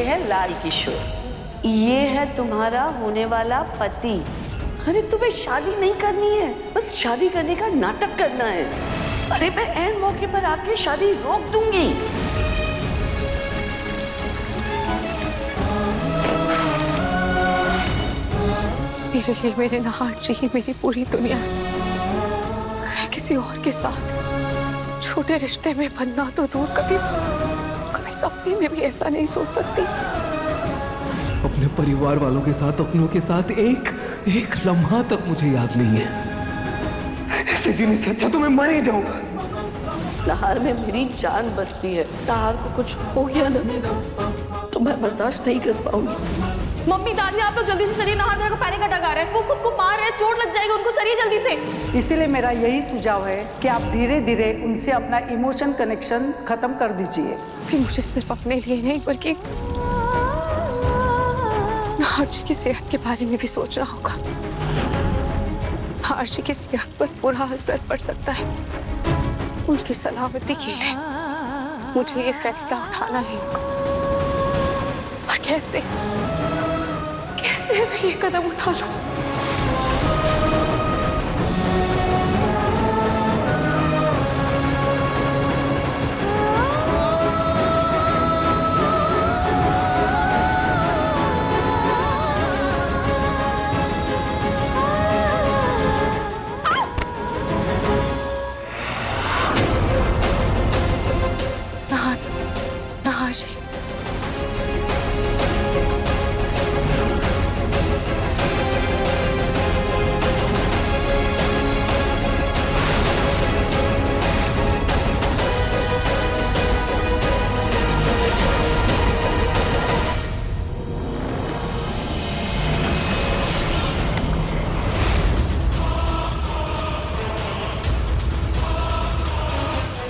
है लाल किशोर, ये है तुम्हारा होने वाला पति। अरे तुम्हें शादी नहीं करनी है, बस शादी करने का नाटक करना है। अरे मैं ऐन मौके पर आके शादी रोक दूंगी। मेरे लिए मेरे नहार जी ही मेरी पूरी दुनिया है। किसी और के साथ छोटे रिश्ते में बनना तो दूर, कभी सपने में भी ऐसा नहीं सोच सकती। अपने परिवार वालों के साथ, अपनों के साथ एक लम्हा तक मुझे याद नहीं है। ऐसे जीने से अच्छा तो मैं मर ही जाऊं। नहार में मेरी जान बसती है। नहार को कुछ हो गया ना तो मैं बर्दाश्त नहीं कर पाऊंगी। मम्मी दादी आप लोग जल्दी से चलिए, नहार मेरे को पैनिक अटैक आ रहा है, वो खुद को मार रहे हैं, चोट लग जाएगी उनको, चलिए जल्दी से। इसीलिए मेरा यही सुझाव है कि आप धीरे धीरे उनसे अपना इमोशन कनेक्शन खत्म कर दीजिए। फिर मुझे सिर्फ अपने लिए नहीं बल्कि नहार जी की सेहत के बारे में भी सोचना होगा। नहार जी की सेहत पर बुरा असर पड़ सकता है। उनकी सलामती के लिए मुझे ये फैसला उठाना ही होगा। और कैसे मैं ये कदम उठा लूं? नहार जी,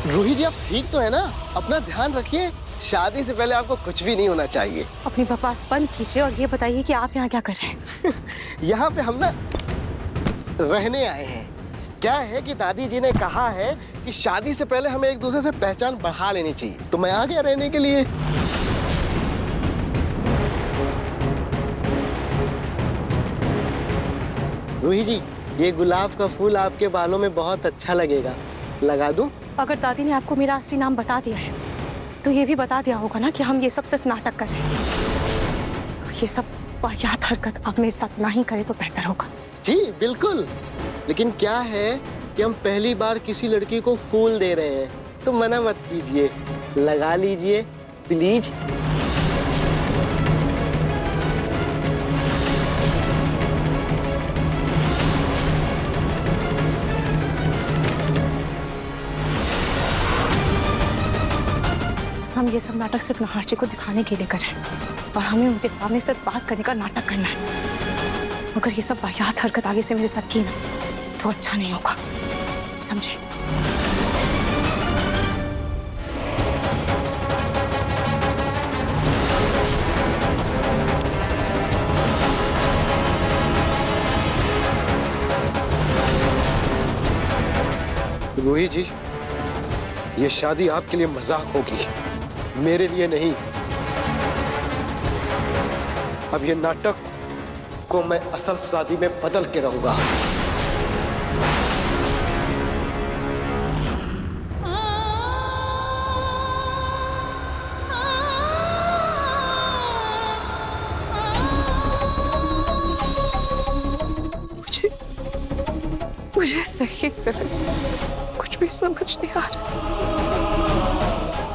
रूही जी आप ठीक तो है ना? अपना ध्यान रखिए। शादी से पहले आपको कुछ भी नहीं होना चाहिए। अपनी बकवास बंद कीजिए और ये बताइए कि आप यहाँ क्या कर रहे हैं? यहाँ पे हम ना रहने आए हैं। क्या है कि दादी जी ने कहा है कि शादी से पहले हमें एक दूसरे से पहचान बढ़ा लेनी चाहिए, तो मैं आ गया रहने के लिए। रूही जी ये गुलाब का फूल आपके बालों में बहुत अच्छा लगेगा, लगा दूं? अगर दादी ने आपको मेरा असली नाम बता दिया है तो ये भी बता दिया होगा ना कि हम ये सब सिर्फ नाटक कर रहे हैं। तो ये सब वाहियात हरकत अब मेरे साथ ना ही करे तो बेहतर होगा। जी बिल्कुल, लेकिन क्या है कि हम पहली बार किसी लड़की को फूल दे रहे हैं, तो मना मत कीजिए, लगा लीजिए प्लीज। हम ये सब नाटक सिर्फ नहार जी को दिखाने के लिए कर रहे हैं और हमें उनके सामने सिर्फ बात करने का नाटक करना है। अगर ये सब वाहियात हरकत आगे से मेरे साथ की ना तो अच्छा नहीं होगा, समझे? रूही जी ये शादी आपके लिए मजाक होगी, मेरे लिए नहीं। अब ये नाटक को मैं असल शादी में बदल के रहूंगा। मुझे सही तरह कुछ भी समझ नहीं आ रहा।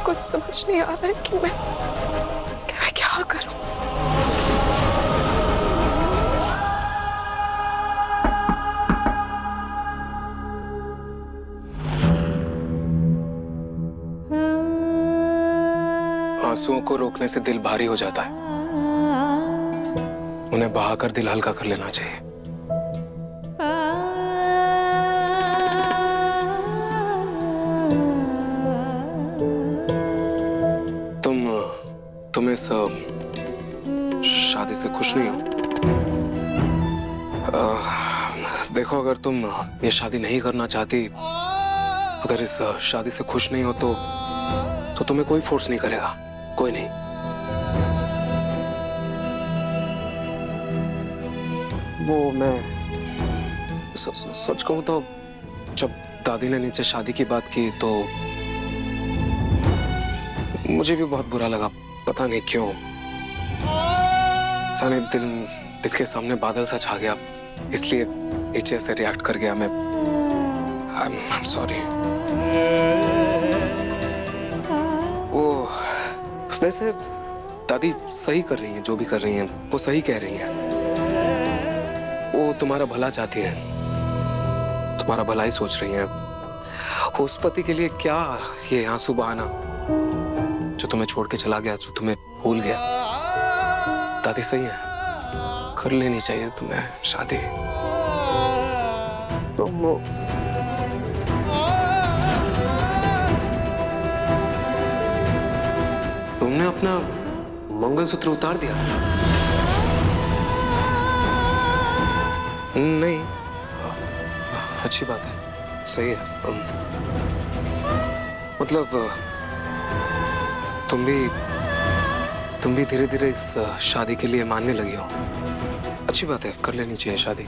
कुछ समझ नहीं आ रहा है कि मैं क्या करूं। आंसुओं को रोकने से दिल भारी हो जाता है, उन्हें बहाकर दिल हल्का कर लेना चाहिए। तुम इस शादी से खुश नहीं हो? देखो अगर तुम ये शादी नहीं करना चाहती, अगर इस शादी से खुश नहीं हो तो तुम्हें कोई फोर्स नहीं करेगा, कोई नहीं। वो मैं सच कहूं तो जब दादी ने नीचे शादी की बात की तो मुझे भी बहुत बुरा लगा, पता नहीं क्यों। जाने दिल के सामने बादल सा छा गया, इसलिए नीचे से रिएक्ट कर गया मैं। I'm sorry। वो वैसे दादी सही कर रही हैं, जो भी कर रही हैं वो सही कह रही हैं। वो तुम्हारा भला चाहती हैं, तुम्हारा भला ही सोच रही हैं। उस पति के लिए क्या ये आंसू बहाना जो तुम्हें छोड़ के चला गया, जो तुम्हें भूल गया। दादी सही है, कर लेनी चाहिए तुम्हें शादी। तुमने अपना मंगलसूत्र उतार दिया? नहीं, अच्छी बात है, सही है। मतलब तुम भी धीरे धीरे इस शादी के लिए मानने लगी हो। अच्छी बात है, कर लेनी चाहिए शादी।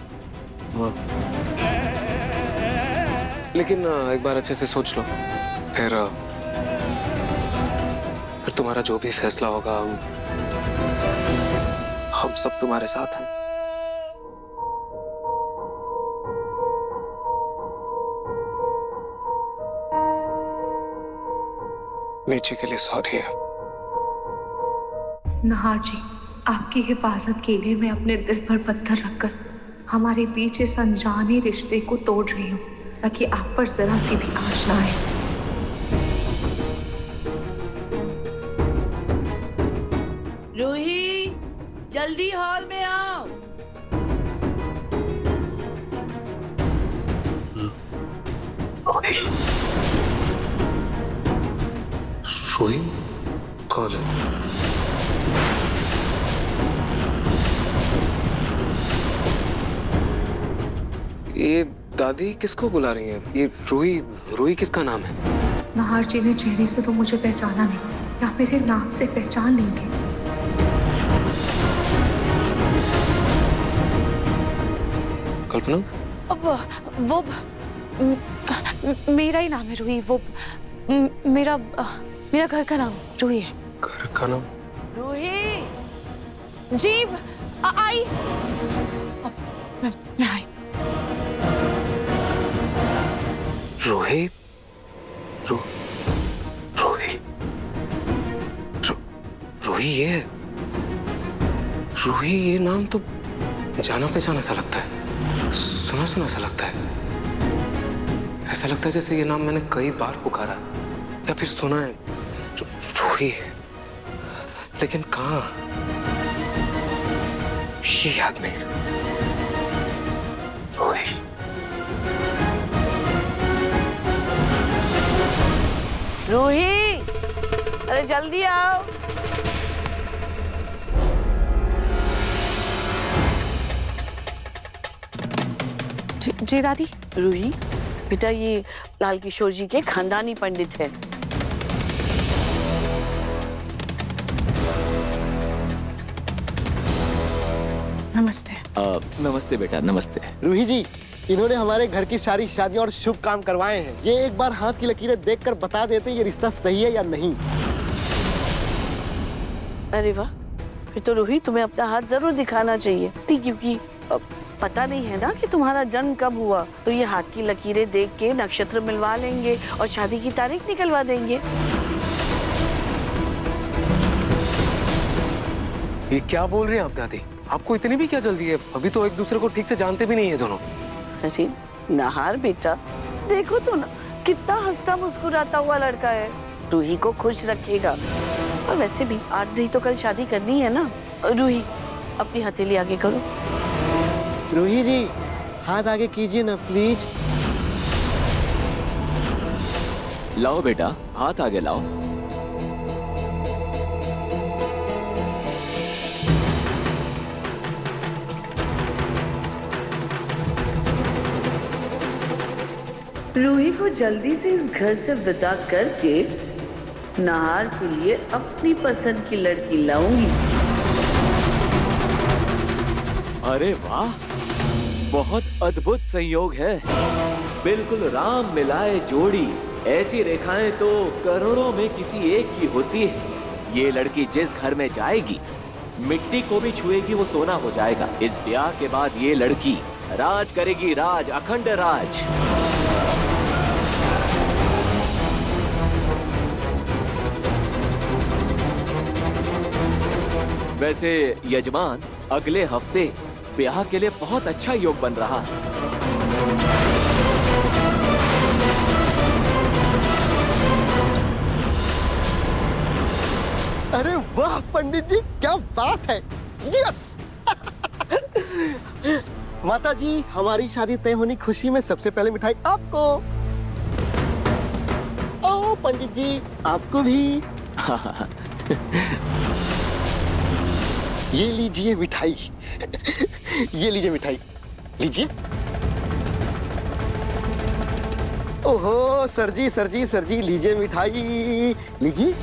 लेकिन एक बार अच्छे से सोच लो, फिर तुम्हारा जो भी फैसला होगा हम सब तुम्हारे साथ हैं। नीचे के लिए सॉरी है। नहार जी, आपकी हिफाजत के लिए मैं अपने दिल पर पत्थर रखकर हमारे बीच इस अनजाने रिश्ते को तोड़ रही हूँ, ताकि आप पर जरा सी भी आँच ना आए। रूही, जल्दी हॉल में आओ। रोही कौन है? ये दादी किसको बुला रही हैं? ये रूही किसका नाम है? नहार जी ने चेहरे से तो मुझे पहचाना नहीं, या मेरे नाम से पहचान लेंगे? कल्पना? वो मेरा ही नाम है रूही। वो मेरा घर का नाम रूही है। घर का नाम? रूही जी आई। मैं आई। रूही रूही ये नाम तो जाना पहचाना सा लगता है, सुना सुना सा लगता है। ऐसा लगता है जैसे ये नाम मैंने कई बार पुकारा या फिर सुना है। रूही, लेकिन कहाँ? ये याद नहीं। रूही, रूही, अरे जल्दी आओ। जी दादी। रूही, बेटा ये लाल किशोर जी के खानदानी पंडित है। नमस्ते। नमस्ते बेटा, नमस्ते। रूही जी, इन्होंने हमारे घर की सारी शादियां और शुभ काम करवाए हैं। ये एक बार हाथ की लकीरें देखकर बता देते ये रिश्ता सही है या नहीं। अरे वाह, फिर तो रूही तुम्हें अपना हाथ जरूर दिखाना चाहिए, क्योंकि पता नहीं है ना कि तुम्हारा जन्म कब हुआ, तो ये हाथ की लकीरें देख के नक्षत्र मिलवा लेंगे और शादी की तारीख निकलवा देंगे। ये क्या बोल रहे हैं आप दादी? आपको इतनी भी क्या जल्दी है? अभी तो एक दूसरे को ठीक से जानते भी नहीं है दोनों। अरे नहार बेटा, देखो तो ना कितना हंसता मुस्कुराता हुआ लड़का है, रूही को खुश रखेगा। और वैसे भी आज नहीं तो कल शादी करनी है ना। रूही, अपनी हथेली आगे करो। रूही जी, हाथ आगे कीजिए ना प्लीज। लाओ बेटा, हाथ आगे लाओ। रूही को जल्दी से इस घर से विदा करके नहार के लिए अपनी पसंद की लड़की लाऊंगी। अरे वाह, बहुत अद्भुत संयोग है, बिल्कुल राम मिलाए जोड़ी। ऐसी रेखाएं तो करोड़ों में किसी एक की होती है। ये लड़की जिस घर में जाएगी, मिट्टी को भी छुएगी वो सोना हो जाएगा। इस ब्याह के बाद ये लड़की राज करेगी, राज, अखंड राज। वैसे यजमान, अगले हफ्ते ब्याह के लिए बहुत अच्छा योग बन रहा है। अरे वाह पंडित जी, क्या बात है। यस माता जी, हमारी शादी तय होने की खुशी में सबसे पहले मिठाई आपको। ओ पंडित जी, आपको भी। ये लीजिए मिठाई। ये लीजिए मिठाई, लीजिए। ओहो सर जी, सर जी, सर जी, लीजिए मिठाई, लीजिए।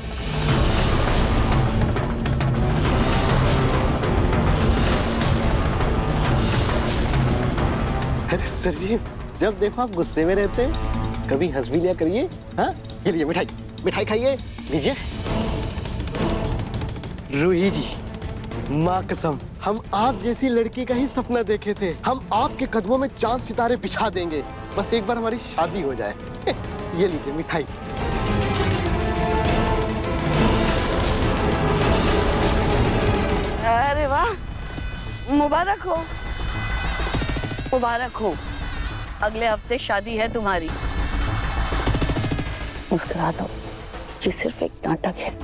अरे सर जी, जब देखो आप गुस्से में रहते हैं, कभी हंस भी लिया करिए। हाँ, ये लीजिए मिठाई, मिठाई खाइए, लीजिए। रूही जी, माँ कसम, हम आप जैसी लड़की का ही सपना देखे थे। हम आपके कदमों में चांद सितारे बिछा देंगे, बस एक बार हमारी शादी हो जाए। ये लीजिए मिठाई। अरे वाह, मुबारक हो, मुबारक हो। अगले हफ्ते शादी है तुम्हारी। मुस्कुरा दो, ये सिर्फ एक नाटक है,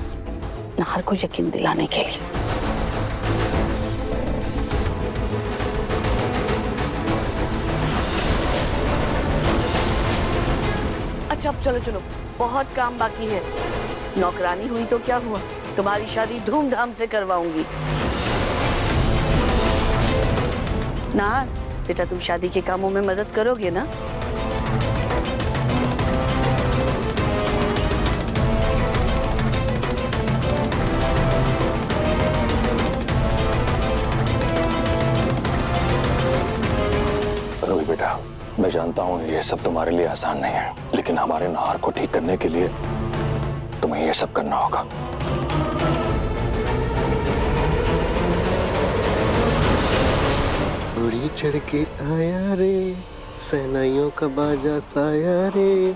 नाहर को यकीन दिलाने के लिए। अच्छा अब चलो चलो, बहुत काम बाकी है। नौकरानी हुई तो क्या हुआ, तुम्हारी शादी धूमधाम से करवाऊंगी। नाहर बेटा, तुम शादी के कामों में मदद करोगे ना? रोही बेटा, मैं जानता हूँ ये सब तुम्हारे लिए आसान नहीं है, लेकिन हमारे नाहर को ठीक करने के लिए तुम्हें ये सब करना होगा। उड़ी चढ़ के आया रे, सहनाइयों का बाजा साया रे,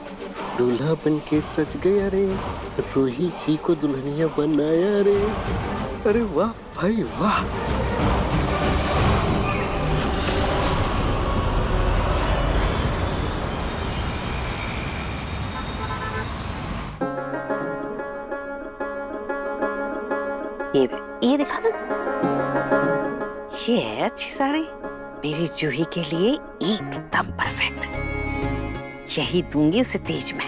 दूल्हा बन के सज गया रे, रूही जी को दुल्हनिया बनाया रे। अरे वाह भाई वाह। ये दिखा ना, ये है अच्छी साड़ी, मेरी जूही के लिए एकदम परफेक्ट। यही दूंगी उसे तीज में।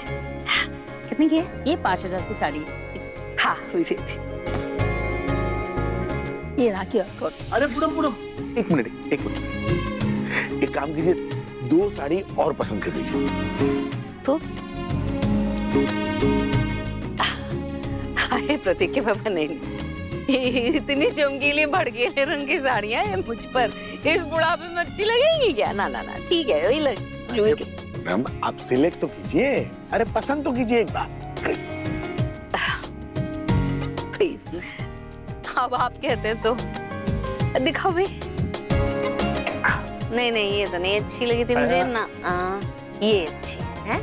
हाँ, कितनी की है? ये 5,000 की साड़ी। हाँ हुई थी। ये ना की और अरे पूनम पूनम, एक मिनट, एक काम कीजिए, 2 साड़ी और पसंद कर लीजिए। तो हाय प्रतीक के पापा, नहीं इतनी चमकीली भड़कीले रंग की साड़ियां हैं मुझ पर इस बुढ़ापे में अच्छी लगेंगी क्या? ना ना ना, ठीक है, वही लग। मैम आप सिलेक्ट तो कीजिए, अरे पसंद तो कीजिए एक बार प्लीज। अब आप कहते हैं तो दिखाओ भाई। नहीं नहीं, ये तो नहीं अच्छी लगी थी मुझे ना। ये अच्छी है,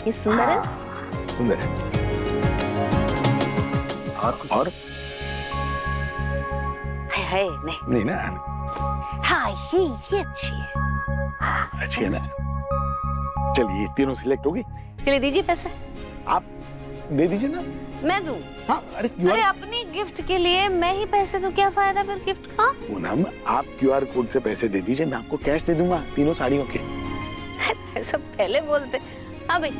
ये सुंदर है, सुंदर है। और है नहीं ना? हाँ ये अच्छी है। अच्छी है ना? चलिए तीनों सिलेक्ट होगी। चलिए दीजिए पैसे। आप दे दीजिए ना। मैं दूं? हाँ, अरे अपनी गिफ्ट के लिए मैं ही पैसे दूं, क्या फायदा फिर गिफ्ट का? पूनम, आप QR कोड से पैसे दे दीजिए, मैं आपको कैश दे दूंगा तीनों साड़ियों के। ऐसा पहले बोलते। हाँ भाई,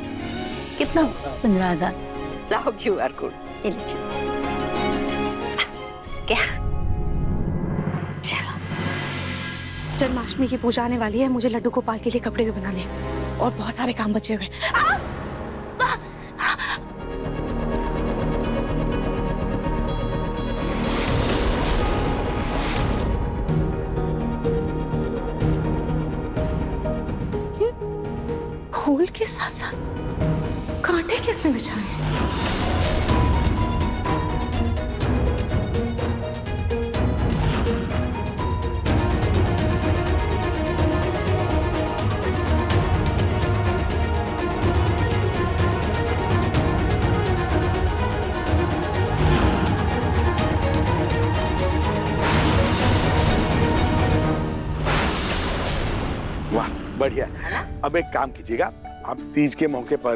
कितना? 15,000। लाओ QR कोड, ये लीजिए। क्या? जन्माष्टमी की पूजा आने वाली है, मुझे लड्डू गोपाल के लिए कपड़े भी बनाने हैं और बहुत सारे काम बचे हुए हैं। फूल के साथ साथ कांटे किसने बिछाए हैं? वाह बढ़िया। अब एक काम कीजिएगा, आप तीज के मौके पर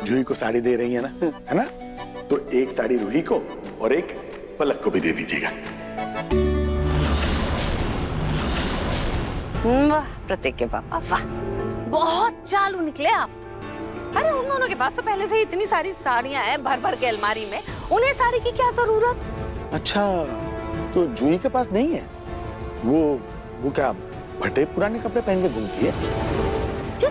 जूही को साड़ी दे रही है ना, है ना? तो एक साड़ी रूही को और एक पलक को भी दे दीजिएगा। वाह प्रतीक के पापा, वाह बहुत चालू निकले आप। अरे उन दोनों के पास तो पहले से ही इतनी सारी साड़ियां हैं भर भर के अलमारी में, उन्हें साड़ी की क्या जरूरत? अच्छा, तो जूही के पास नहीं है? वो क्या फटे पुराने कपड़े पहन के घूमती है? क्या?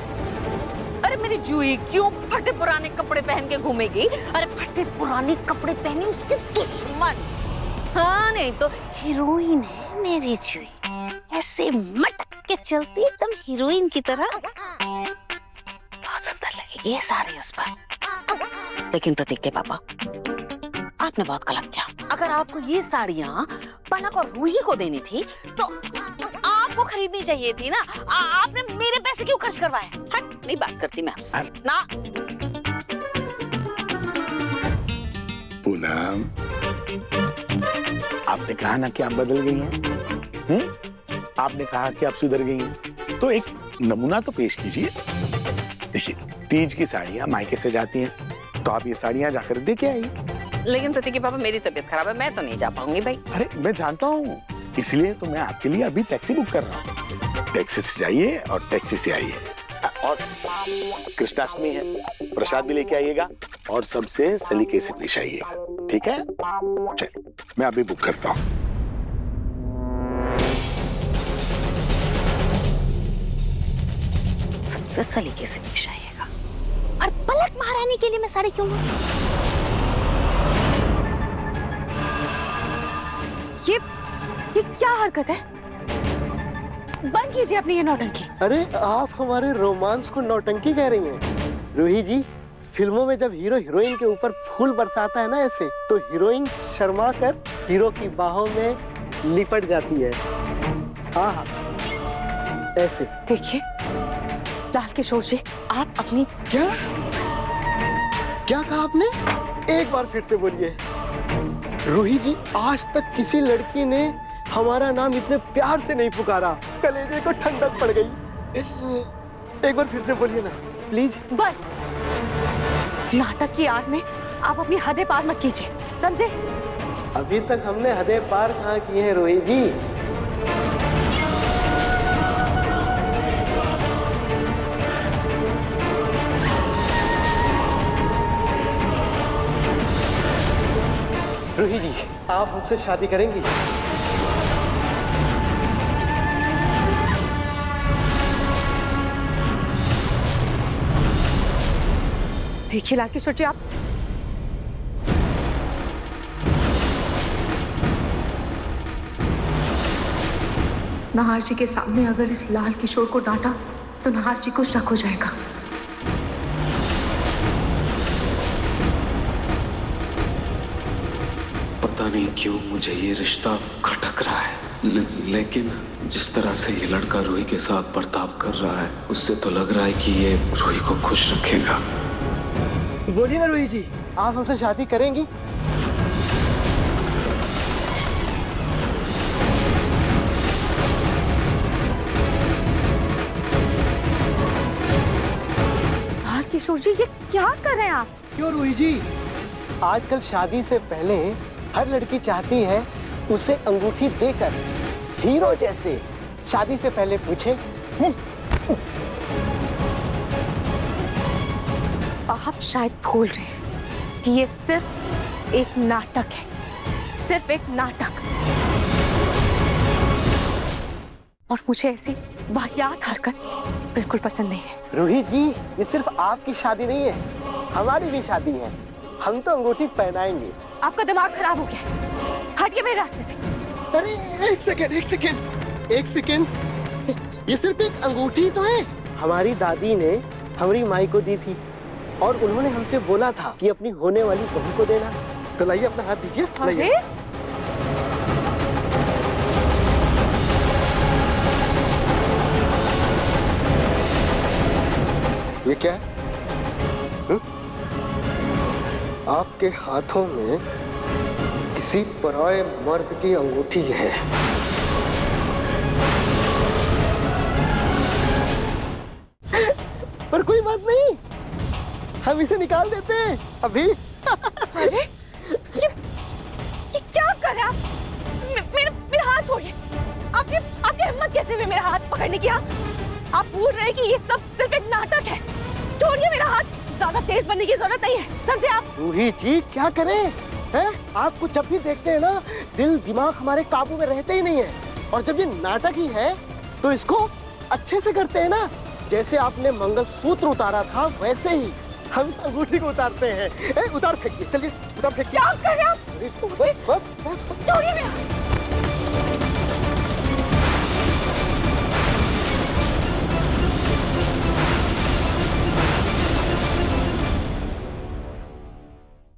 अरे मेरी जूही क्यों फटे पुराने कपड़े पहन के घूमेगी? अरे फटे पुराने कपड़े पहने उसके दुश्मन। हाँ नहीं तो हीरोइन है मेरी जूही, ऐसे मटक के चलती एकदम हीरोइन की तरह। बहुत सुंदर लगेगी ये साड़ी उस पर। लेकिन प्रतीक के पापा, आपने बहुत गलत किया। अगर आपको ये साड़ियाँ पलक और रूही को देनी थी तो आपको खरीदनी चाहिए थी ना। आपने मेरे पैसे क्यों खर्च करवाए? हट, नहीं बात करती मैं आपसे ना। पूनम, आपने कहा ना कि आप बदल गई हैं। आपने कहा कि आप सुधर गई हैं, तो एक नमूना तो पेश कीजिए। देखिए, तीज की साड़ियाँ मायके से जाती हैं, तो आप ये साड़ियाँ जाकर दे के आई। लेकिन प्रतीक के पापा, मेरी तबीयत खराब है, मैं तो नहीं जा पाऊंगी भाई। अरे मैं जानता हूँ, इसलिए तो मैं आपके लिए अभी टैक्सी बुक कर रहा हूँ। टैक्सी से जाइए और टैक्सी से आइए। और कृष्णाष्टमी है, प्रसाद भी लेके आइएगा और सबसे सलीके से पेश आइएगा, ठीक है? चलिए, मैं अभी बुक करता हूँ। सबसे सलीके से पेश आइएगा। और पलक महारानी के लिए मैं साड़ी क्यों लूं? ये क्या हरकत है? बंद कीजिए अपनी ये नौटंकी। अरे आप हमारे रोमांस को नौटंकी कह रही हैं? रूही जी, फिल्मों में जब हीरो हीरोइन के ऊपर फूल बरसाता है ना ऐसे, तो हीरोइन शर्मा कर हीरो की बाहों में लिपट जाती है। हाँ हाँ, ऐसे। देखिए लाल किशोर जी, आप अपनी क्या कहा आपने? एक बार फिर से बोलिए। रूही जी, आज तक किसी लड़की ने हमारा नाम इतने प्यार से नहीं पुकारा, कलेजे को ठंडक पड़ गई। एक बार फिर से बोलिए ना प्लीज। बस नाटक की आड़ में आप अपनी हदें पार मत कीजिए, समझे? अभी तक हमने हदें पार कहाँ की हैं रूही जी? रूही जी, आप हमसे शादी करेंगी? देखिए लाल किशोर जी, आप नाहार जी के सामने अगर इस लाल किशोर को डांटा तो नाहार जी को शक हो जाएगा। पता नहीं क्यों मुझे ये रिश्ता खटक रहा है, लेकिन जिस तरह से ये लड़का रूही के साथ बर्ताव कर रहा है, उससे तो लग रहा है कि ये रूही को खुश रखेगा। बोलिए ना रूही जी, आप हमसे शादी करेंगी? लाल किशोर जी, ये क्या कर रहे हैं आप? क्यों रूही जी? आजकल शादी से पहले हर लड़की चाहती है उसे अंगूठी देकर हीरो जैसे शादी से पहले पूछे, आप शायद भूल रहे हैं कि ये सिर्फ एक नाटक है, सिर्फ एक नाटक। और मुझे ऐसी वाहियात हरकत बिल्कुल पसंद नहीं है। रूही जी, ये सिर्फ आपकी शादी नहीं है, हमारी भी शादी है। हम तो अंगूठी पहनाएंगे। आपका दिमाग खराब हो गया, हटिए मेरे रास्ते से। अरे एक सेकेंड, ये सिर्फ एक अंगूठी तो है। हमारी दादी ने हमारी माई को दी थी और उन्होंने हमसे बोला था कि अपनी होने वाली बहू को देना। तो लाइए अपना हाथ दीजिए, लाइए। ये क्या है? आपके हाथों में किसी पराये मर्द की अंगूठी है। पर कोई बात नहीं, हम इसे निकाल देते हैं अभी। अरे ये क्या कर रहे आप? मेरा हाथ छोड़िए। आपकी हिम्मत कैसे हुई मेरा हाथ पकड़ने की? आप भूल रहे हैं कि ये सब सिर्फ एक नाटक है। छोड़िए मेरा हाथ, ज्यादा तेज बनने की जरूरत नहीं है, समझे आप? रूही जी क्या करें हैं? आपको जब भी देखते हैं ना, दिल दिमाग हमारे काबू में रहते ही नहीं है। और जब ये नाटक ही है तो इसको अच्छे से करते हैं ना। जैसे आपने मंगलसूत्र उतारा था वैसे ही हम अंगूठी को उतारते हैं। उतार फेंकिए, चलिए उतार फेंकिए। क्या कर रहे हैं आप? बस बस बस, छोड़िए मेरा